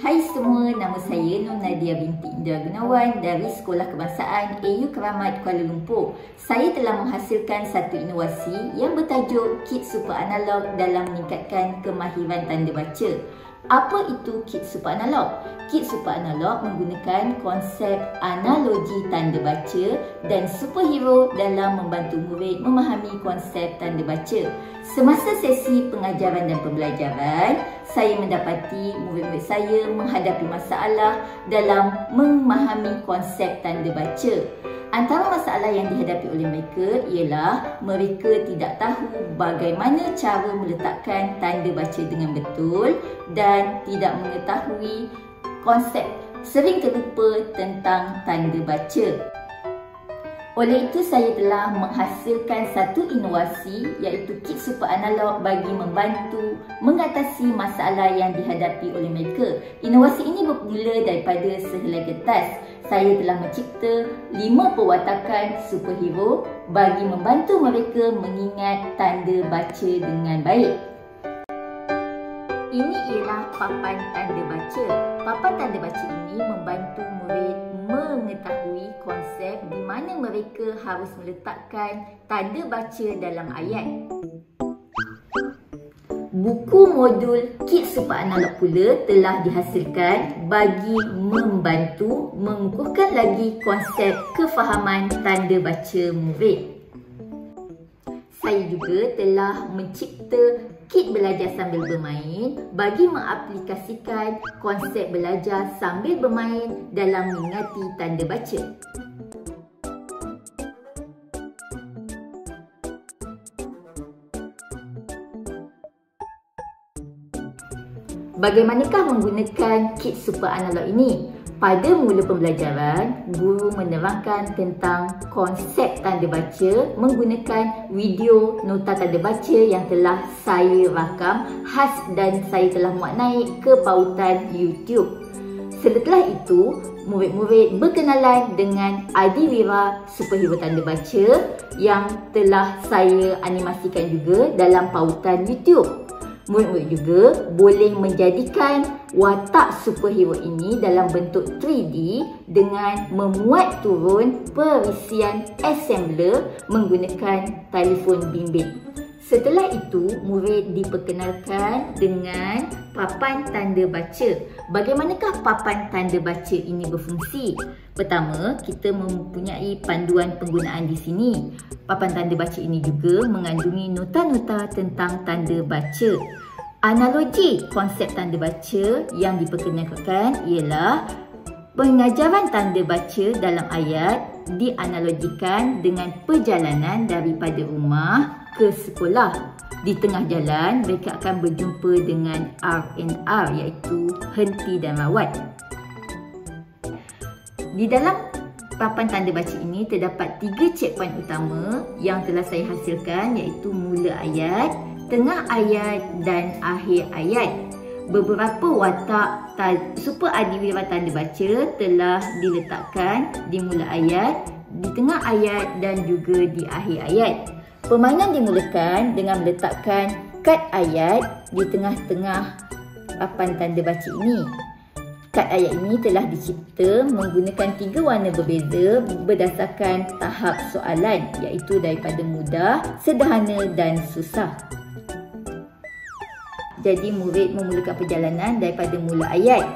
Hai semua, nama saya Nur Nadia binti Indra Gunawan dari Sekolah Kebangsaan AU Keramat Kuala Lumpur. Saya telah menghasilkan satu inovasi yang bertajuk Kit Super Analog dalam meningkatkan kemahiran tanda baca. Apa itu Kit Super Analog? Kit Super Analog menggunakan konsep analogi tanda baca dan superhero dalam membantu murid memahami konsep tanda baca. Semasa sesi pengajaran dan pembelajaran, saya mendapati murid-murid saya menghadapi masalah dalam memahami konsep tanda baca. Antara masalah yang dihadapi oleh mereka ialah mereka tidak tahu bagaimana cara meletakkan tanda baca dengan betul dan tidak mengetahui konsep, sering terlupa tentang tanda baca. Oleh itu, saya telah menghasilkan satu inovasi iaitu Kit Super Analog bagi membantu mengatasi masalah yang dihadapi oleh mereka. Inovasi ini bermula daripada sehelai kertas. Saya telah mencipta 5 perwatakan superhero bagi membantu mereka mengingat tanda baca dengan baik. Ini ialah papan tanda baca. Papan tanda baca ini membantu murid mengetahui konsep di mana mereka harus meletakkan tanda baca dalam ayat. Buku modul Kit Super Analog pula telah dihasilkan bagi membantu mengukuhkan lagi konsep kefahaman tanda baca murid. Saya juga telah mencipta kit belajar sambil bermain bagi mengaplikasikan konsep belajar sambil bermain dalam mengingati tanda baca. Bagaimanakah menggunakan kit Super Analog ini? Pada mula pembelajaran, guru menerangkan tentang konsep tanda baca menggunakan video nota tanda baca yang telah saya rakam khas dan saya telah muat naik ke pautan YouTube. Setelah itu, murid-murid berkenalan dengan Adiwira superhero tanda baca yang telah saya animasikan juga dalam pautan YouTube. Murid-murid juga boleh menjadikan watak superhero ini dalam bentuk 3D dengan memuat turun perisian assembler menggunakan telefon bimbit. Setelah itu, murid diperkenalkan dengan papan tanda baca. Bagaimanakah papan tanda baca ini berfungsi? Pertama, kita mempunyai panduan penggunaan di sini. Papan tanda baca ini juga mengandungi nota-nota tentang tanda baca. Analogi konsep tanda baca yang diperkenalkan ialah pengajaran tanda baca dalam ayat dianalogikan dengan perjalanan daripada rumah ke sekolah. Di tengah jalan, mereka akan berjumpa dengan R&R iaitu henti dan rawat. Di dalam papan tanda baca ini terdapat 3 checkpoint utama yang telah saya hasilkan iaitu mula ayat, tengah ayat dan akhir ayat. Beberapa watak Super Adiwira tanda baca telah diletakkan di mula ayat, di tengah ayat dan juga di akhir ayat. Permainan dimulakan dengan meletakkan kad ayat di tengah-tengah papan tanda baca ini. Kad ayat ini telah dicipta menggunakan 3 warna berbeza berdasarkan tahap soalan iaitu daripada mudah, sederhana dan susah. Jadi murid memulakan perjalanan daripada mula ayat.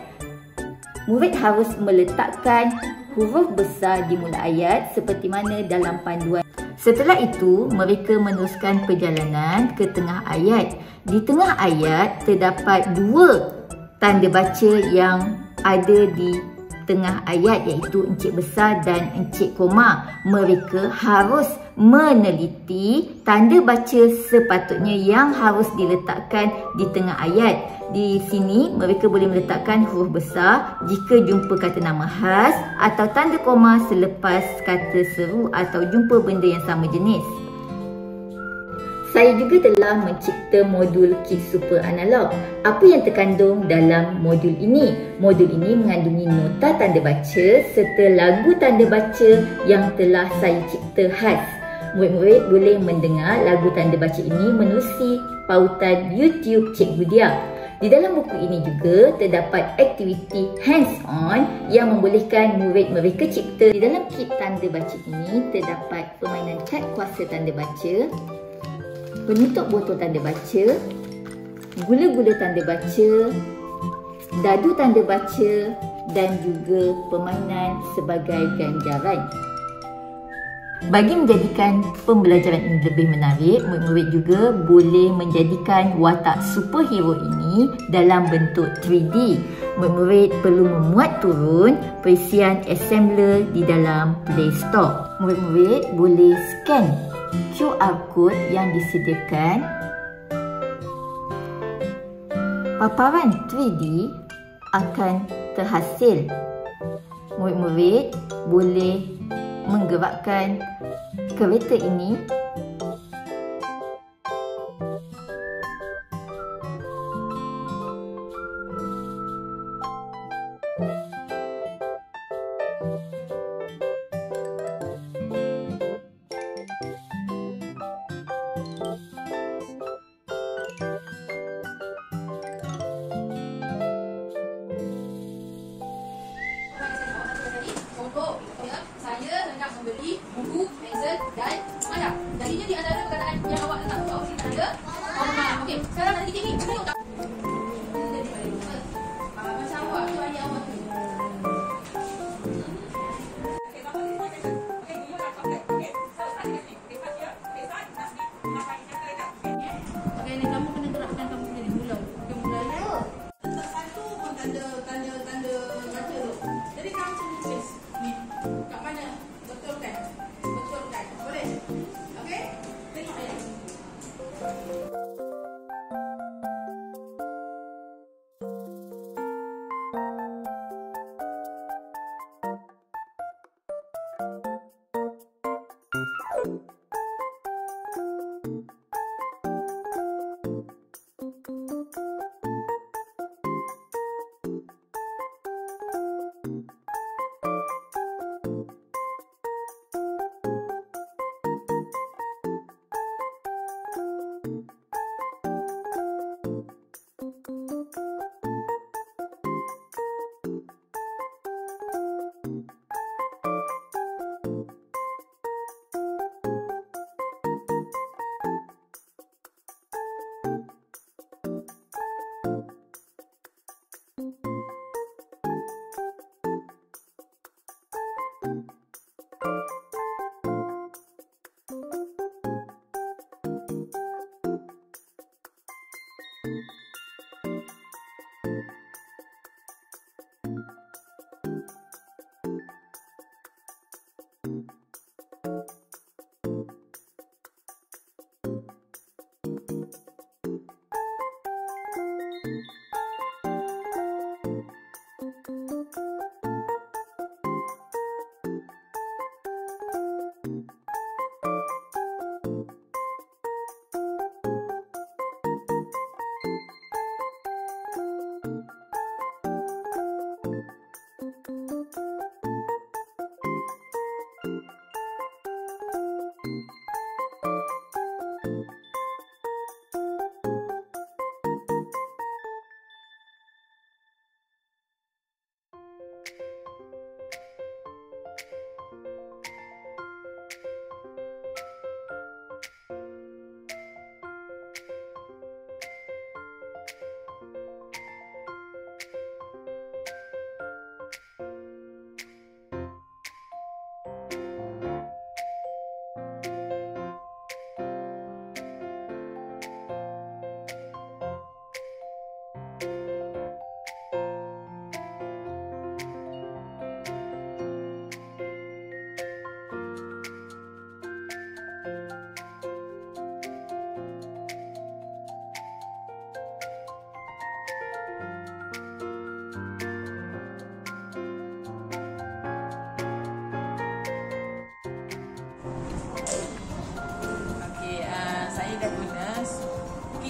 Murid harus meletakkan huruf besar di mula ayat seperti mana dalam panduan. Setelah itu, mereka meneruskan perjalanan ke tengah ayat. Di tengah ayat terdapat 2 tanda baca yang ada di tengah ayat iaitu encik besar dan encik koma. Mereka harus meneliti tanda baca sepatutnya yang harus diletakkan di tengah ayat. Di sini mereka boleh meletakkan huruf besar jika jumpa kata nama khas atau tanda koma selepas kata seru atau jumpa benda yang sama jenis. Saya juga telah mencipta modul Kit Super Analog. Apa yang terkandung dalam modul ini? Modul ini mengandungi nota tanda baca serta lagu tanda baca yang telah saya cipta khas. Murid-murid boleh mendengar lagu tanda baca ini menerusi pautan YouTube Cikgu Dia. Di dalam buku ini juga terdapat aktiviti hands-on yang membolehkan murid mereka cipta. Di dalam kit tanda baca ini terdapat permainan kad kuasa tanda baca, penutup botol tanda baca, gula-gula tanda baca, dadu tanda baca dan juga permainan sebagai ganjaran. Bagi menjadikan pembelajaran ini lebih menarik, murid-murid juga boleh menjadikan watak superhero ini dalam bentuk 3D. Murid-murid perlu memuat turun perisian assembler di dalam Play Store. Murid-murid boleh scan QR code yang disediakan. Paparan 3D akan terhasil. Murid-murid boleh menggerakkan kereta ini membeli buku, pensel dan maya. Jadinya di antara perkataan yang awak letak tu, awak sini ada. Okey, sekarang nanti kita ni tengok tak? Macam awak tu ayah awak tu. Okey, ni kamu kena gerakkan kamu sendiri mula. Mula. Satu pun tanda baca tu. Jadi kamu macam tulis ni. Kat mana? Betulkan. Boleh? Okey? Tengok ayah.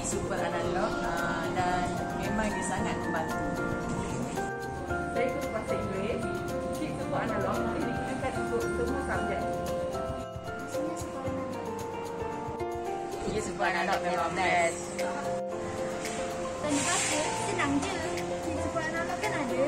Super analog dan memang dia sangat membantu. Saya ikut bahasa Inggeris, kit super analog ini digunakan untuk semua subjek. Super analog memang best. tanda baca, senang je. Cik support anak-anak kan ada.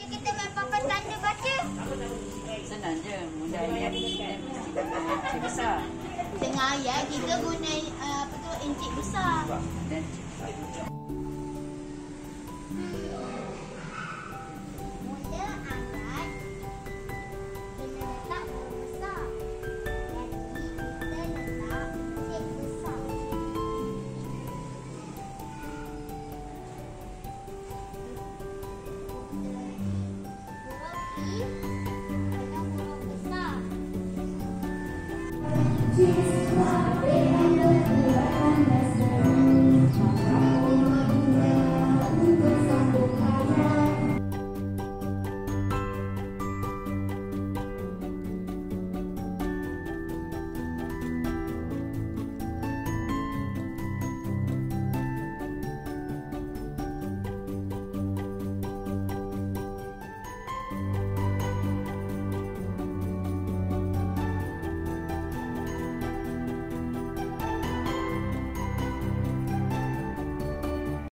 Kita main papan tanda baca. Senang je, mudah ayat kita mesti guna encik besar. Tengah ayat kita guna encik besar. Dan Mula angkat, kita letak huruf besar. Jadi kita letak encik besar. Huruf I dengan huruf besar.